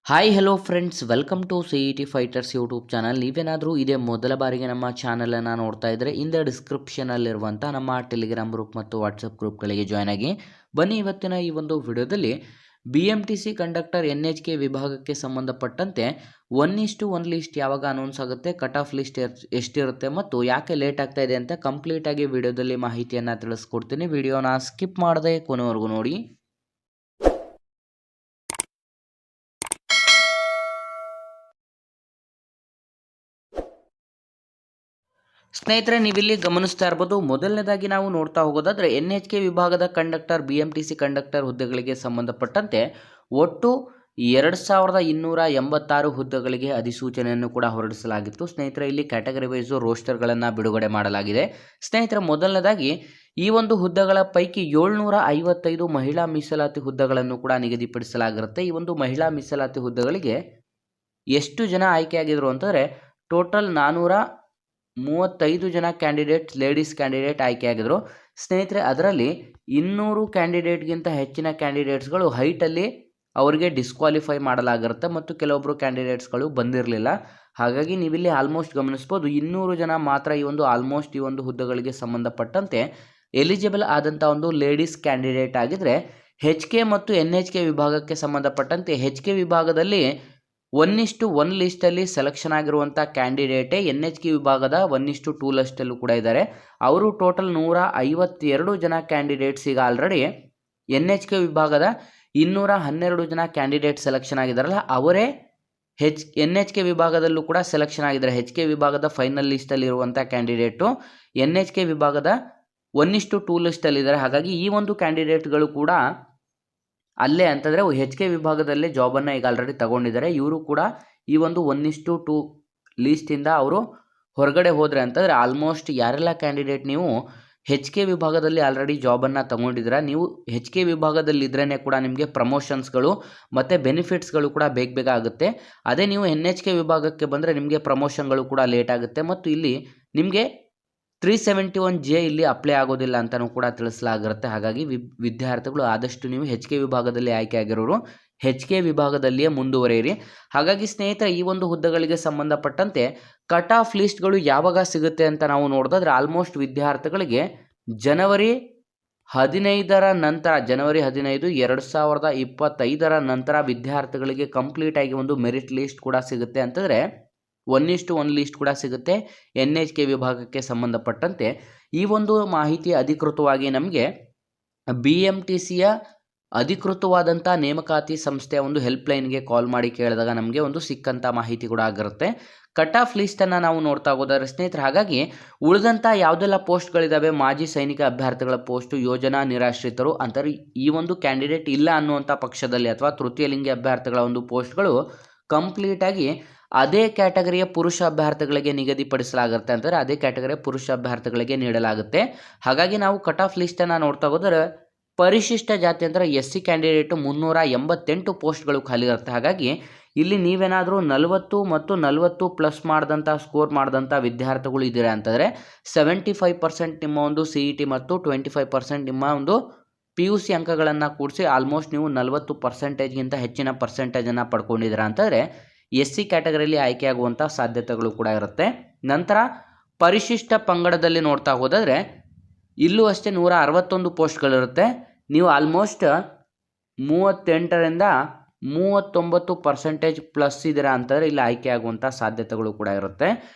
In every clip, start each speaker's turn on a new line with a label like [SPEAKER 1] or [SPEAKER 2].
[SPEAKER 1] Hi hello friends, welcome to C E T fighters YouTube channel. ನೀವೇನಾದರೂ ಇದೇ ಮೊದಲ ಬಾರಿಗೆ ನಮ್ಮ ಚಾನಲನ್ನು ನೋಡ್ತಾ ಇದ್ದರೆ ಡಿಸ್ಕ್ರಿಪ್ಷನಲ್ಲಿರುವಂಥ ನಮ್ಮ ಟೆಲಿಗ್ರಾಮ್ ಗ್ರೂಪ್ ಮತ್ತು ವಾಟ್ಸಪ್ ಗ್ರೂಪ್ಗಳಿಗೆ ಜಾಯ್ನ್ ಆಗಿ ಬನ್ನಿ. ಇವತ್ತಿನ ಈ ಒಂದು ವಿಡಿಯೋದಲ್ಲಿ BMTC ಕಂಡಕ್ಟರ್ NHK ವಿಭಾಗಕ್ಕೆ ಸಂಬಂಧಪಟ್ಟಂತೆ 1:1 ಲಿಸ್ಟ್ ಯಾವಾಗ ಅನೌನ್ಸ್ ಆಗುತ್ತೆ, ಕಟ್ ಆಫ್ ಲಿಸ್ಟ್ ಎಷ್ಟಿರುತ್ತೆ ಮತ್ತು ಯಾಕೆ ಲೇಟ್ ಆಗ್ತಾ ಇದೆ ಅಂತ ಕಂಪ್ಲೀಟಾಗಿ ವಿಡಿಯೋದಲ್ಲಿ ಮಾಹಿತಿಯನ್ನು ತಿಳಿಸ್ಕೊಡ್ತೀನಿ. ವಿಡಿಯೋನ ಸ್ಕಿಪ್ ಮಾಡದೆ ಕೊನೆವರೆಗೂ ನೋಡಿ. ಸ್ನೇಹಿತರೆ, ನೀವಿಲ್ಲಿ ಗಮನಿಸ್ತಾ ಇರ್ಬೋದು. ಮೊದಲನೇದಾಗಿ ನಾವು ನೋಡ್ತಾ ಹೋಗೋದಾದರೆ NHK ವಿಭಾಗದ ಕಂಡಕ್ಟರ್ BMTC ಕಂಡಕ್ಟರ್ ಹುದ್ದೆಗಳಿಗೆ ಸಂಬಂಧಪಟ್ಟಂತೆ ಒಟ್ಟು 2286 ಹುದ್ದೆಗಳಿಗೆ ಅಧಿಸೂಚನೆಯನ್ನು ಕೂಡ ಹೊರಡಿಸಲಾಗಿತ್ತು. ಸ್ನೇಹಿತರೆ, ಇಲ್ಲಿ ಕ್ಯಾಟಗರಿ ವೈಸು ರೋಸ್ಟರ್ಗಳನ್ನು ಬಿಡುಗಡೆ ಮಾಡಲಾಗಿದೆ. ಸ್ನೇಹಿತರೆ, ಮೊದಲನೇದಾಗಿ ಈ ಒಂದು ಹುದ್ದೆಗಳ ಪೈಕಿ 755 ಮಹಿಳಾ ಮೀಸಲಾತಿ ಹುದ್ದೆಗಳನ್ನು ಕೂಡ ನಿಗದಿಪಡಿಸಲಾಗಿರುತ್ತೆ. ಈ ಒಂದು ಮಹಿಳಾ ಮೀಸಲಾತಿ ಹುದ್ದೆಗಳಿಗೆ ಎಷ್ಟು ಜನ ಆಯ್ಕೆಯಾಗಿದ್ರು ಅಂತಂದರೆ ಟೋಟಲ್ 435 ಜನ ಲೇಡೀಸ್ ಕ್ಯಾಂಡಿಡೇಟ್ ಆಯ್ಕೆಯಾಗಿದ್ರು. ಸ್ನೇಹಿತರೆ, ಅದರಲ್ಲಿ 200 ಕ್ಯಾಂಡಿಡೇಟ್ಗಿಂತ ಹೆಚ್ಚಿನ ಕ್ಯಾಂಡಿಡೇಟ್ಸ್ಗಳು ಹೈಟಲ್ಲಿ ಅವರಿಗೆ ಡಿಸ್ಕ್ವಾಲಿಫೈ ಮಾಡಲಾಗಿರುತ್ತೆ ಮತ್ತು ಕೆಲವೊಬ್ಬರು ಕ್ಯಾಂಡಿಡೇಟ್ಸ್ಗಳು ಬಂದಿರಲಿಲ್ಲ. ಹಾಗಾಗಿ ನೀವಿಲ್ಲಿ ಆಲ್ಮೋಸ್ಟ್ ಗಮನಿಸ್ಬೋದು 200 ಜನ ಮಾತ್ರ ಈ ಒಂದು ಹುದ್ದೆಗಳಿಗೆ ಸಂಬಂಧಪಟ್ಟಂತೆ ಎಲಿಜಿಬಲ್ ಆದಂಥ ಒಂದು ಲೇಡೀಸ್ ಕ್ಯಾಂಡಿಡೇಟ್ ಆಗಿದ್ದರೆ, HK ಮತ್ತು NHK ವಿಭಾಗಕ್ಕೆ ಸಂಬಂಧಪಟ್ಟಂತೆ HK ವಿಭಾಗದಲ್ಲಿ 1:1 ಲಿಸ್ಟಲ್ಲಿ ಸೆಲೆಕ್ಷನ್ ಆಗಿರುವಂಥ ಕ್ಯಾಂಡಿಡೇಟೇ NHK ವಿಭಾಗದ 1:2 ಲಿಸ್ಟಲ್ಲೂ ಕೂಡ ಇದ್ದಾರೆ. ಅವರು ಟೋಟಲ್ 152 ಜನ ಕ್ಯಾಂಡಿಡೇಟ್ಸ್ ಈಗ ಆಲ್ರೆಡಿ NHK ವಿಭಾಗದ 212 ಜನ ಕ್ಯಾಂಡಿಡೇಟ್ ಸೆಲೆಕ್ಷನ್ ಆಗಿದ್ದಾರಲ್ಲ, ಅವರೇ NHK ವಿಭಾಗದಲ್ಲೂ ಕೂಡ ಸೆಲೆಕ್ಷನ್ ಆಗಿದ್ದಾರೆ. HK ವಿಭಾಗದ ಫೈನಲ್ ಲಿಸ್ಟಲ್ಲಿ ಇರುವಂಥ ಕ್ಯಾಂಡಿಡೇಟು NHK ವಿಭಾಗದ 1:2 ಲಿಸ್ಟಲ್ಲಿದ್ದಾರೆ. ಹಾಗಾಗಿ ಈ ಒಂದು ಕ್ಯಾಂಡಿಡೇಟ್ಗಳು ಕೂಡ ಅಲ್ಲೇ ಅಂತಂದರೆ HK ವಿಭಾಗದಲ್ಲೇ ಜಾಬನ್ನು ಈಗ ಆಲ್ರೆಡಿ ತಗೊಂಡಿದ್ದಾರೆ. ಇವರು ಕೂಡ ಈ ಒಂದು 1:2 ಲೀಸ್ಟಿಂದ ಅವರು ಹೊರಗಡೆ ಹೋದರೆ ಅಂತಂದರೆ ಆಲ್ಮೋಸ್ಟ್ ಯಾರೆಲ್ಲ ಕ್ಯಾಂಡಿಡೇಟ್ ನೀವು HK ವಿಭಾಗದಲ್ಲಿ ಆಲ್ರೆಡಿ ಜಾಬನ್ನು ತಗೊಂಡಿದ್ದೀರಾ, ನೀವು HK ವಿಭಾಗದಲ್ಲಿದ್ರೇ ಕೂಡ ನಿಮಗೆ ಪ್ರಮೋಷನ್ಸ್ಗಳು ಮತ್ತು ಬೆನಿಫಿಟ್ಸ್ಗಳು ಕೂಡ ಬೇಗ ಆಗುತ್ತೆ. ಅದೇ ನೀವು NHK ವಿಭಾಗಕ್ಕೆ ಬಂದರೆ ನಿಮಗೆ ಪ್ರಮೋಷನ್ಗಳು ಕೂಡ ಲೇಟ್ ಆಗುತ್ತೆ ಮತ್ತು ಇಲ್ಲಿ ನಿಮಗೆ 371J ಇಲ್ಲಿ ಅಪ್ಲೈ ಆಗೋದಿಲ್ಲ ಅಂತಲೂ ಕೂಡ ತಿಳಿಸಲಾಗಿರುತ್ತೆ. ಹಾಗಾಗಿ ವಿದ್ಯಾರ್ಥಿಗಳು ಆದಷ್ಟು ನೀವು HK ವಿಭಾಗದಲ್ಲಿ ಆಯ್ಕೆ ಆಗಿರೋರು HK ವಿಭಾಗದಲ್ಲಿಯೇ ಮುಂದುವರಿಯಿರಿ. ಹಾಗಾಗಿ ಸ್ನೇಹಿತರೆ, ಈ ಒಂದು ಹುದ್ದೆಗಳಿಗೆ ಸಂಬಂಧಪಟ್ಟಂತೆ ಕಟ್ ಆಫ್ ಲಿಸ್ಟ್ಗಳು ಯಾವಾಗ ಸಿಗುತ್ತೆ ಅಂತ ನಾವು ನೋಡಿದ್ರೆ ಆಲ್ಮೋಸ್ಟ್ ವಿದ್ಯಾರ್ಥಿಗಳಿಗೆ ಜನವರಿ 15 ನಂತರ, ಜನವರಿ 15, 2025 ನಂತರ ವಿದ್ಯಾರ್ಥಿಗಳಿಗೆ ಕಂಪ್ಲೀಟಾಗಿ ಒಂದು ಮೆರಿಟ್ ಲಿಸ್ಟ್ ಕೂಡ ಸಿಗುತ್ತೆ. ಅಂತಂದರೆ 1:1 ಲಿಸ್ಟ್ ಕೂಡ ಸಿಗುತ್ತೆ NHK ವಿಭಾಗಕ್ಕೆ ಸಂಬಂಧಪಟ್ಟಂತೆ. ಈ ಒಂದು ಮಾಹಿತಿ ಅಧಿಕೃತವಾಗಿ ನಮಗೆ BMTCಯ ಅಧಿಕೃತವಾದಂಥ ನೇಮಕಾತಿ ಸಂಸ್ಥೆಯ ಒಂದು ಹೆಲ್ಪ್ಲೈನ್ಗೆ ಕಾಲ್ ಮಾಡಿ ಕೇಳಿದಾಗ ನಮಗೆ ಒಂದು ಸಿಕ್ಕಂಥ ಮಾಹಿತಿ ಕೂಡ ಆಗಿರುತ್ತೆ. ಕಟ್ ಆಫ್ ಲಿಸ್ಟನ್ನು ನಾವು ನೋಡ್ತಾ ಹೋದರೆ ಸ್ನೇಹಿತರೆ, ಹಾಗಾಗಿ ಉಳಿದಂಥ ಯಾವುದೆಲ್ಲ ಪೋಸ್ಟ್ಗಳಿದ್ದಾವೆ, ಮಾಜಿ ಸೈನಿಕ ಅಭ್ಯರ್ಥಿಗಳ ಪೋಸ್ಟು, ಯೋಜನಾ ನಿರಾಶ್ರಿತರು ಅಂತಾರೆ ಈ ಒಂದು ಕ್ಯಾಂಡಿಡೇಟ್ ಇಲ್ಲ ಅನ್ನುವಂಥ ಪಕ್ಷದಲ್ಲಿ ಅಥವಾ ತೃತೀಯ ಲಿಂಗಿ ಅಭ್ಯರ್ಥಿಗಳ ಒಂದು ಪೋಸ್ಟ್ಗಳು ಕಂಪ್ಲೀಟಾಗಿ ಅದೇ ಕ್ಯಾಟಗರಿಯ ಪುರುಷ ಅಭ್ಯರ್ಥಿಗಳಿಗೆ ನಿಗದಿಪಡಿಸಲಾಗುತ್ತೆ. ಅಂದರೆ ಅದೇ ಕ್ಯಾಟಗರಿಯ ಪುರುಷ ಅಭ್ಯರ್ಥಿಗಳಿಗೆ ನೀಡಲಾಗುತ್ತೆ. ಹಾಗಾಗಿ ನಾವು ಕಟ್ ಆಫ್ ಲಿಸ್ಟನ್ನು ನೋಡ್ತಾ ಹೋದರೆ ಪರಿಶಿಷ್ಟ ಜಾತಿ ಅಂದರೆ SC ಕ್ಯಾಂಡಿಡೇಟು 388 ಪೋಸ್ಟ್ಗಳು ಖಾಲಿ ಇರುತ್ತೆ. ಹಾಗಾಗಿ ಇಲ್ಲಿ ನೀವೇನಾದರೂ 40 ಮತ್ತು 40+ ಮಾಡಿದಂಥ ಸ್ಕೋರ್ ಮಾಡಿದಂಥ ವಿದ್ಯಾರ್ಥಿಗಳು ಇದ್ದೀರಾ ಅಂತಂದರೆ 75% ನಿಮ್ಮ ಒಂದು CET ಮತ್ತು 25% ನಿಮ್ಮ ಒಂದು PUC ಅಂಕಗಳನ್ನು ಕೂಡಿಸಿ ಆಲ್ಮೋಸ್ಟ್ ನೀವು 40%ಗಿಂತ ಹೆಚ್ಚಿನ ಪರ್ಸೆಂಟೇಜನ್ನು ಪಡ್ಕೊಂಡಿದ್ದೀರಾ ಅಂತಂದರೆ SC ಕ್ಯಾಟಗರಿಯಲ್ಲಿ ಆಯ್ಕೆಯಾಗುವಂಥ ಸಾಧ್ಯತೆಗಳು ಕೂಡ ಇರುತ್ತೆ. ನಂತರ ಪರಿಶಿಷ್ಟ ಪಂಗಡದಲ್ಲಿ ನೋಡ್ತಾ ಹೋದರೆ ಇಲ್ಲೂ ಅಷ್ಟೇ 161 ಪೋಸ್ಟ್ಗಳಿರುತ್ತೆ. ನೀವು ಆಲ್ಮೋಸ್ಟ್ 38ರಿಂದ 39% ಪ್ಲಸ್ ಇದ್ದೀರಾ ಅಂತಂದರೆ ಇಲ್ಲಿ ಆಯ್ಕೆಯಾಗುವಂಥ ಸಾಧ್ಯತೆಗಳು ಕೂಡ ಇರುತ್ತೆ.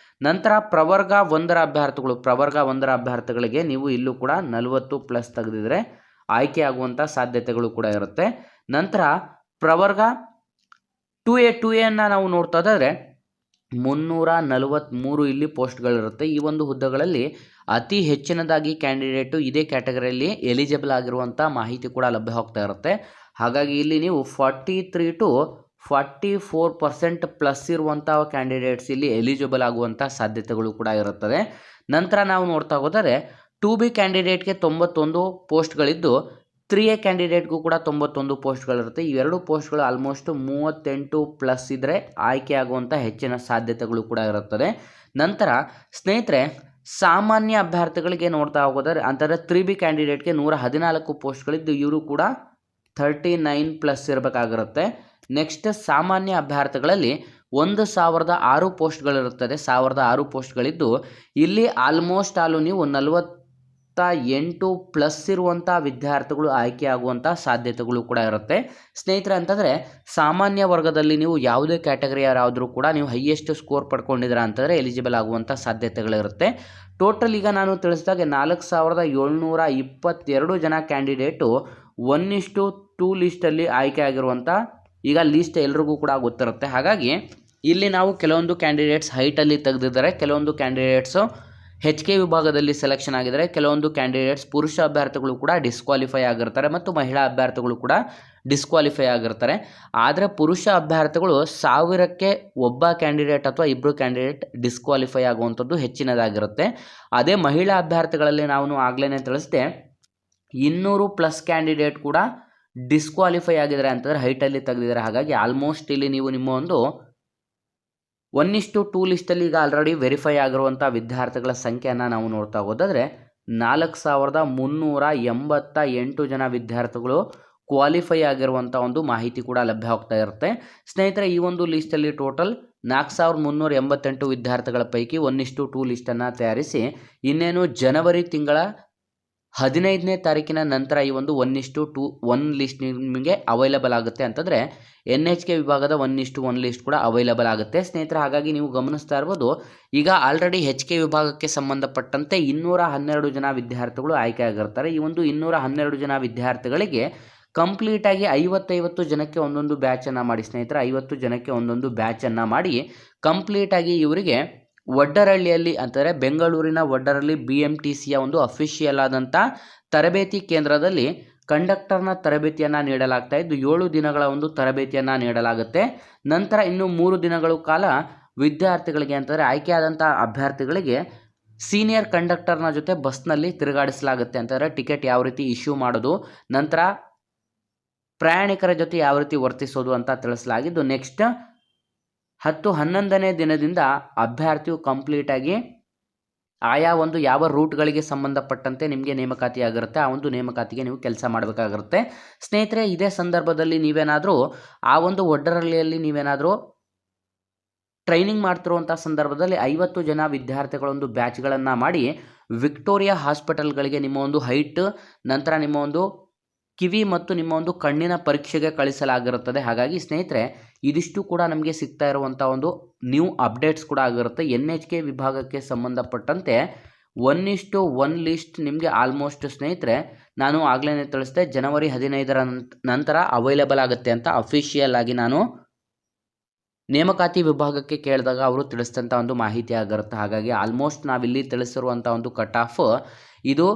[SPEAKER 1] ನಂತರ ಪ್ರವರ್ಗ 1ರ ಅಭ್ಯರ್ಥಿಗಳಿಗೆ ನೀವು ಇಲ್ಲೂ ಕೂಡ 40+ ತೆಗೆದಿದ್ರೆ ಆಯ್ಕೆಯಾಗುವಂಥ ಸಾಧ್ಯತೆಗಳು ಕೂಡ ಇರುತ್ತೆ. ನಂತರ ಪ್ರವರ್ಗ 2A ನಾವು ನೋಡ್ತಾ ಹೋದರೆ 343 ಇಲ್ಲಿ ಪೋಸ್ಟ್ಗಳಿರುತ್ತೆ. ಈ ಒಂದು ಹುದ್ದೆಗಳಲ್ಲಿ ಅತಿ ಹೆಚ್ಚಿನದಾಗಿ ಕ್ಯಾಂಡಿಡೇಟು ಇದೇ ಕ್ಯಾಟಗರಿಯಲ್ಲಿ ಎಲಿಜಿಬಲ್ ಆಗಿರುವಂಥ ಮಾಹಿತಿ ಕೂಡ ಲಭ್ಯ ಹೋಗ್ತಾ ಇರುತ್ತೆ. ಹಾಗಾಗಿ ಇಲ್ಲಿ ನೀವು 43 to 44% ಪ್ಲಸ್ ಇರುವಂಥ ಕ್ಯಾಂಡಿಡೇಟ್ಸ್ ಇಲ್ಲಿ ಎಲಿಜಿಬಲ್ ಆಗುವಂಥ ಸಾಧ್ಯತೆಗಳು ಕೂಡ ಇರುತ್ತದೆ. ನಂತರ ನಾವು ನೋಡ್ತಾ ಹೋದರೆ 2B ಕ್ಯಾಂಡಿಡೇಟ್ಗೆ 91 ಪೋಸ್ಟ್ಗಳಿದ್ದು 3A ಕ್ಯಾಂಡಿಡೇಟ್ಗೂ ಕೂಡ 91 ಪೋಸ್ಟ್ಗಳಿರುತ್ತೆ. ಈ ಎರಡು ಪೋಸ್ಟ್ಗಳು ಆಲ್ಮೋಸ್ಟ್ 38+ ಇದ್ದರೆ ಆಯ್ಕೆಯಾಗುವಂಥ ಹೆಚ್ಚಿನ ಸಾಧ್ಯತೆಗಳು ಕೂಡ ಇರುತ್ತದೆ. ನಂತರ ಸ್ನೇಹಿತರೆ, ಸಾಮಾನ್ಯ ಅಭ್ಯರ್ಥಿಗಳಿಗೆ ನೋಡ್ತಾ ಹೋಗೋದಾದ್ರೆ ಅಂತಂದರೆ 3B ಕ್ಯಾಂಡಿಡೇಟ್ಗೆ 114 ಪೋಸ್ಟ್ಗಳಿದ್ದು ಇವರು ಕೂಡ 39+ ಇರಬೇಕಾಗಿರುತ್ತೆ. ನೆಕ್ಸ್ಟ್ ಸಾಮಾನ್ಯ ಅಭ್ಯರ್ಥಿಗಳಲ್ಲಿ 1006 ಪೋಸ್ಟ್ಗಳಿರುತ್ತದೆ. 1006 ಪೋಸ್ಟ್ಗಳಿದ್ದು ಇಲ್ಲಿ ಆಲ್ಮೋಸ್ಟ್ ಆಲು ನೀವು 48+ ಇರುವಂಥ ವಿದ್ಯಾರ್ಥಿಗಳು ಆಯ್ಕೆಯಾಗುವಂಥ ಸಾಧ್ಯತೆಗಳು ಕೂಡ ಇರುತ್ತೆ ಸ್ನೇಹಿತರೆ. ಅಂತಂದರೆ ಸಾಮಾನ್ಯ ವರ್ಗದಲ್ಲಿ ನೀವು ಯಾವುದೇ ಕ್ಯಾಟಗರಿಯವರಾದರೂ ಕೂಡ ನೀವು ಹೈಯೆಸ್ಟ್ ಸ್ಕೋರ್ ಪಡ್ಕೊಂಡಿದ್ದೀರಾ ಅಂತಂದರೆ ಎಲಿಜಿಬಲ್ ಆಗುವಂಥ ಸಾಧ್ಯತೆಗಳಿರುತ್ತೆ. ಟೋಟಲ್ ಈಗ ನಾನು ತಿಳಿಸಿದಾಗೆ 4722 ಜನ ಕ್ಯಾಂಡಿಡೇಟು 1:2 ಲಿಸ್ಟಲ್ಲಿ ಆಯ್ಕೆ ಆಗಿರುವಂಥ ಈಗ ಲೀಸ್ಟ್ ಎಲ್ರಿಗೂ ಕೂಡ ಗೊತ್ತಿರುತ್ತೆ. ಹಾಗಾಗಿ ಇಲ್ಲಿ ನಾವು ಕೆಲವೊಂದು ಕ್ಯಾಂಡಿಡೇಟ್ಸ್ ಹೈಟಲ್ಲಿ ತೆಗೆದಿದ್ದಾರೆ, ಕೆಲವೊಂದು ಕ್ಯಾಂಡಿಡೇಟ್ಸು HK ವಿಭಾಗದಲ್ಲಿ ಸೆಲೆಕ್ಷನ್ ಆಗಿದ್ದಾರೆ, ಕೆಲವೊಂದು ಕ್ಯಾಂಡಿಡೇಟ್ಸ್ ಪುರುಷ ಅಭ್ಯರ್ಥಿಗಳು ಕೂಡ ಡಿಸ್ಕ್ವಾಲಿಫೈ ಆಗಿರ್ತಾರೆ ಮತ್ತು ಮಹಿಳಾ ಅಭ್ಯರ್ಥಿಗಳು ಕೂಡ ಡಿಸ್ಕ್ವಾಲಿಫೈ ಆಗಿರ್ತಾರೆ. ಆದರೆ ಪುರುಷ ಅಭ್ಯರ್ಥಿಗಳು 1000ಕ್ಕೆ ಒಬ್ಬ ಕ್ಯಾಂಡಿಡೇಟ್ ಅಥವಾ ಇಬ್ಬರು ಕ್ಯಾಂಡಿಡೇಟ್ ಡಿಸ್ಕ್ವಾಲಿಫೈ ಆಗುವಂಥದ್ದು ಹೆಚ್ಚಿನದಾಗಿರುತ್ತೆ. ಅದೇ ಮಹಿಳಾ ಅಭ್ಯರ್ಥಿಗಳಲ್ಲಿ ನಾವು ಆಗಲೇ ತಿಳಿಸಿದೆ 200+ ಕ್ಯಾಂಡಿಡೇಟ್ ಕೂಡ ಡಿಸ್ಕ್ವಾಲಿಫೈ ಆಗಿದ್ದಾರೆ ಅಂತಂದರೆ ಹೈಟಲ್ಲಿ ತೆಗೆದಿದ್ದಾರೆ. ಹಾಗಾಗಿ ಆಲ್ಮೋಸ್ಟ್ ಇಲ್ಲಿ ನೀವು ನಿಮ್ಮ ಒಂದು 1:2 ಲಿಸ್ಟಲ್ಲಿ ಈಗ ಆಲ್ರೆಡಿ ವೆರಿಫೈ ಆಗಿರುವಂಥ ವಿದ್ಯಾರ್ಥಿಗಳ ಸಂಖ್ಯೆಯನ್ನು ನಾವು ನೋಡ್ತಾ ಹೋದಾದರೆ 4388 ಜನ ವಿದ್ಯಾರ್ಥಿಗಳು ಕ್ವಾಲಿಫೈ ಆಗಿರುವಂಥ ಒಂದು ಮಾಹಿತಿ ಕೂಡ ಲಭ್ಯವಾಗ್ತಾ ಇರುತ್ತೆ ಸ್ನೇಹಿತರೆ. ಈ ಒಂದು ಲಿಸ್ಟಲ್ಲಿ ಟೋಟಲ್ 4388 ವಿದ್ಯಾರ್ಥಿಗಳ ಪೈಕಿ 1:2 ಲಿಸ್ಟನ್ನು ತಯಾರಿಸಿ ಇನ್ನೇನು ಜನವರಿ ತಿಂಗಳ 15ನೇ ತಾರೀಕಿನ ನಂತರ ಈ ಒಂದು 1:1 ಲಿಸ್ಟ್ ನಿಮಗೆ ಅವೈಲಬಲ್ ಆಗುತ್ತೆ. ಅಂತಂದರೆ NHK ವಿಭಾಗದ 1:1 ಲಿಸ್ಟ್ ಕೂಡ ಅವೈಲಬಲ್ ಆಗುತ್ತೆ ಸ್ನೇಹಿತರೆ. ಹಾಗಾಗಿ ನೀವು ಗಮನಿಸ್ತಾ ಇರ್ಬೋದು ಈಗ ಆಲ್ರೆಡಿ HK ವಿಭಾಗಕ್ಕೆ ಸಂಬಂಧಪಟ್ಟಂತೆ 212 ಜನ ವಿದ್ಯಾರ್ಥಿಗಳು ಆಯ್ಕೆ ಆಗಿರ್ತಾರೆ. ಈ ಒಂದು 212 ಜನ ವಿದ್ಯಾರ್ಥಿಗಳಿಗೆ ಕಂಪ್ಲೀಟಾಗಿ 50 ಜನಕ್ಕೆ ಒಂದೊಂದು ಬ್ಯಾಚನ್ನು ಮಾಡಿ ಸ್ನೇಹಿತರೆ, 50 ಜನಕ್ಕೆ ಒಂದೊಂದು ಬ್ಯಾಚನ್ನು ಮಾಡಿ ಕಂಪ್ಲೀಟಾಗಿ ಇವರಿಗೆ ವಡ್ಡರಹಳ್ಳಿಯಲ್ಲಿ ಅಂದರೆ ಬೆಂಗಳೂರಿನ ವಡ್ಡರಹಳ್ಳಿ BMTCಯ ಒಂದು ಅಫಿಷಿಯಲ್ ಆದಂಥ ತರಬೇತಿ ಕೇಂದ್ರದಲ್ಲಿ ಕಂಡಕ್ಟರ್ನ ತರಬೇತಿಯನ್ನು ನೀಡಲಾಗ್ತಾ ಇದ್ದು 7 ದಿನಗಳ ಒಂದು ತರಬೇತಿಯನ್ನು ನೀಡಲಾಗುತ್ತೆ. ನಂತರ ಇನ್ನು 3 ದಿನಗಳ ಕಾಲ ವಿದ್ಯಾರ್ಥಿಗಳಿಗೆ ಅಂತಂದರೆ ಆಯ್ಕೆಯಾದಂಥ ಅಭ್ಯರ್ಥಿಗಳಿಗೆ ಸೀನಿಯರ್ ಕಂಡಕ್ಟರ್ನ ಜೊತೆ ಬಸ್ನಲ್ಲಿ ತಿರುಗಾಡಿಸಲಾಗುತ್ತೆ. ಅಂತಂದರೆ ಟಿಕೆಟ್ ಯಾವ ರೀತಿ ಇಶ್ಯೂ ಮಾಡೋದು, ನಂತರ ಪ್ರಯಾಣಿಕರ ಜೊತೆ ಯಾವ ರೀತಿ ವರ್ತಿಸೋದು ಅಂತ ತಿಳಿಸಲಾಗಿದ್ದು ನೆಕ್ಸ್ಟ್ 10-11ನೇ ದಿನದಿಂದ ಅಭ್ಯರ್ಥಿಯು ಕಂಪ್ಲೀಟಾಗಿ ಆಯಾ ಒಂದು ಯಾವ ರೂಟ್ಗಳಿಗೆ ಸಂಬಂಧಪಟ್ಟಂತೆ ನಿಮಗೆ ನೇಮಕಾತಿಯಾಗಿರುತ್ತೆ ಆ ಒಂದು ನೇಮಕಾತಿಗೆ ನೀವು ಕೆಲಸ ಮಾಡಬೇಕಾಗಿರುತ್ತೆ ಸ್ನೇಹಿತರೆ. ಇದೇ ಸಂದರ್ಭದಲ್ಲಿ ನೀವೇನಾದರೂ ಆ ಒಂದು ವಡ್ಡರಹಳ್ಳಿಯಲ್ಲಿ ನೀವೇನಾದರೂ ಟ್ರೈನಿಂಗ್ ಮಾಡ್ತಿರುವಂಥ ಸಂದರ್ಭದಲ್ಲಿ 50 ಜನ ವಿದ್ಯಾರ್ಥಿಗಳೊಂದು ಬ್ಯಾಚ್ಗಳನ್ನು ಮಾಡಿ ವಿಕ್ಟೋರಿಯಾ ಹಾಸ್ಪಿಟಲ್ಗಳಿಗೆ ನಿಮ್ಮ ಒಂದು ಹೈಟ್, ನಂತರ ನಿಮ್ಮ ಒಂದು ಕಿವಿ ಮತ್ತು ನಿಮ್ಮ ಒಂದು ಕಣ್ಣಿನ ಪರೀಕ್ಷೆಗೆ ಕಳಿಸಲಾಗಿರುತ್ತದೆ. ಹಾಗಾಗಿ ಸ್ನೇಹಿತರೆ ಇದಿಷ್ಟು ಕೂಡ ನಮಗೆ ಸಿಗ್ತಾ ಇರುವಂಥ ಒಂದು ನ್ಯೂ ಅಪ್ಡೇಟ್ಸ್ ಕೂಡ ಆಗಿರುತ್ತೆ. NHK ವಿಭಾಗಕ್ಕೆ ಸಂಬಂಧಪಟ್ಟಂತೆ 1:1 ಲಿಸ್ಟ್ ನಿಮಗೆ ಆಲ್ಮೋಸ್ಟ್ ಸ್ನೇಹಿತರೆ ನಾನು ಆಗಲೇ ತಿಳಿಸಿದೆ ಜನವರಿ 15ರ ನಂತರ ಅವೈಲೇಬಲ್ ಆಗುತ್ತೆ ಅಂತ ಅಫಿಷಿಯಲ್ ಆಗಿ ನಾನು ನೇಮಕಾತಿ ವಿಭಾಗಕ್ಕೆ ಕೇಳಿದಾಗ ಅವರು ತಿಳಿಸಿದಂಥ ಒಂದು ಮಾಹಿತಿ ಆಗಿರುತ್ತೆ. ಹಾಗಾಗಿ ಆಲ್ಮೋಸ್ಟ್ ನಾವಿಲ್ಲಿ ತಿಳಿಸಿರುವಂಥ ಒಂದು ಕಟ್ ಆಫ್ ಇದು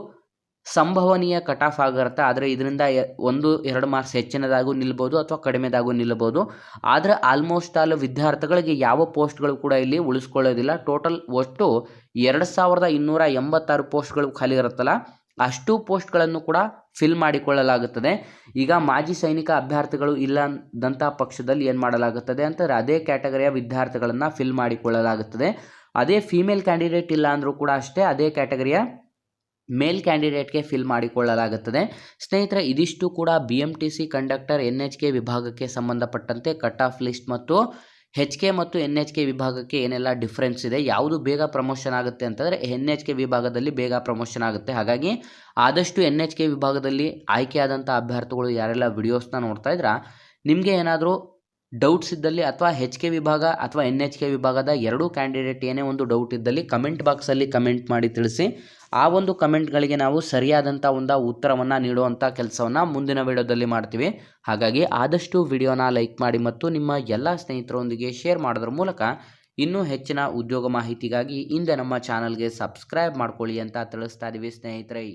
[SPEAKER 1] ಸಂಭವನೀಯ ಕಟ್ ಆಫ್ ಆಗಿರುತ್ತೆ. ಆದರೆ ಇದರಿಂದ 1-2 ಮಾರ್ಕ್ಸ್ ಹೆಚ್ಚಿನದಾಗೂ ನಿಲ್ಬೋದು ಅಥವಾ ಕಡಿಮೆದಾಗೂ ನಿಲ್ಬೋದು. ಆದರೆ ಆಲ್ಮೋಸ್ಟ್ ಆಲ್ ವಿದ್ಯಾರ್ಥಿಗಳಿಗೆ ಯಾವ ಪೋಸ್ಟ್ಗಳು ಕೂಡ ಇಲ್ಲಿ ಉಳಿಸ್ಕೊಳ್ಳೋದಿಲ್ಲ. ಟೋಟಲ್ ಒಟ್ಟು 2286 ಪೋಸ್ಟ್ಗಳು ಖಾಲಿ ಇರುತ್ತಲ್ಲ ಅಷ್ಟು ಪೋಸ್ಟ್ಗಳನ್ನು ಕೂಡ ಫಿಲ್ ಮಾಡಿಕೊಳ್ಳಲಾಗುತ್ತದೆ. ಈಗ ಮಾಜಿ ಸೈನಿಕ ಅಭ್ಯರ್ಥಿಗಳು ಇಲ್ಲದಂಥ ಪಕ್ಷದಲ್ಲಿ ಏನು ಮಾಡಲಾಗುತ್ತದೆ ಅಂತಂದರೆ ಅದೇ ಕ್ಯಾಟಗರಿಯ ವಿದ್ಯಾರ್ಥಿಗಳನ್ನು ಫಿಲ್ ಮಾಡಿಕೊಳ್ಳಲಾಗುತ್ತದೆ. ಅದೇ ಫೀಮೇಲ್ ಕ್ಯಾಂಡಿಡೇಟ್ ಇಲ್ಲ ಅಂದರೂ ಕೂಡ ಅಷ್ಟೇ ಅದೇ ಕ್ಯಾಟಗರಿಯ ಮೇಲ್ ಕ್ಯಾಂಡಿಡೇಟ್ಗೆ ಫಿಲ್ ಮಾಡಿಕೊಳ್ಳಲಾಗುತ್ತದೆ. ಸ್ನೇಹಿತರೆ ಇದಿಷ್ಟು ಕೂಡ BMTC ಕಂಡಕ್ಟರ್ NHK ವಿಭಾಗಕ್ಕೆ ಸಂಬಂಧಪಟ್ಟಂತೆ ಕಟ್ ಆಫ್ ಲಿಸ್ಟ್ ಮತ್ತು HK ಮತ್ತು NHK ವಿಭಾಗಕ್ಕೆ ಏನೆಲ್ಲ ಡಿಫ್ರೆನ್ಸ್ ಇದೆ, ಯಾವುದು ಬೇಗ ಪ್ರಮೋಷನ್ ಆಗುತ್ತೆ ಅಂತಂದರೆ NHK ವಿಭಾಗದಲ್ಲಿ ಬೇಗ ಪ್ರಮೋಷನ್ ಆಗುತ್ತೆ. ಹಾಗಾಗಿ ಆದಷ್ಟು NHK ವಿಭಾಗದಲ್ಲಿ ಆಯ್ಕೆಯಾದಂಥ ಅಭ್ಯರ್ಥಿಗಳು ಯಾರೆಲ್ಲ ವಿಡಿಯೋಸ್ನ ನೋಡ್ತಾ ಇದ್ರ ನಿಮಗೆ ಏನಾದರೂ ಡೌಟ್ಸ್ ಇದ್ದಲ್ಲಿ ಅಥವಾ HK ವಿಭಾಗ ಅಥವಾ NHK ವಿಭಾಗದ ಎರಡೂ ಕ್ಯಾಂಡಿಡೇಟ್ ಏನೇ ಒಂದು ಡೌಟ್ ಇದ್ದಲ್ಲಿ ಕಮೆಂಟ್ ಬಾಕ್ಸಲ್ಲಿ ಕಮೆಂಟ್ ಮಾಡಿ ತಿಳಿಸಿ. ಆ ಒಂದು ಕಮೆಂಟ್ಗಳಿಗೆ ನಾವು ಸರಿಯಾದಂಥ ಒಂದು ಉತ್ತರವನ್ನು ನೀಡುವಂಥ ಕೆಲಸವನ್ನು ಮುಂದಿನ ವಿಡಿಯೋದಲ್ಲಿ ಮಾಡ್ತೀವಿ. ಹಾಗಾಗಿ ಆದಷ್ಟು ವಿಡಿಯೋನ ಲೈಕ್ ಮಾಡಿ ಮತ್ತು ನಿಮ್ಮ ಎಲ್ಲ ಸ್ನೇಹಿತರೊಂದಿಗೆ ಶೇರ್ ಮಾಡೋದ್ರ ಮೂಲಕ ಇನ್ನೂ ಹೆಚ್ಚಿನ ಉದ್ಯೋಗ ಮಾಹಿತಿಗಾಗಿ ಹಿಂದೆ ನಮ್ಮ ಚಾನಲ್ಗೆ ಸಬ್ಸ್ಕ್ರೈಬ್ ಮಾಡ್ಕೊಳ್ಳಿ ಅಂತ ತಿಳಿಸ್ತಾ ಇದ್ದೀವಿ ಸ್ನೇಹಿತರೆ.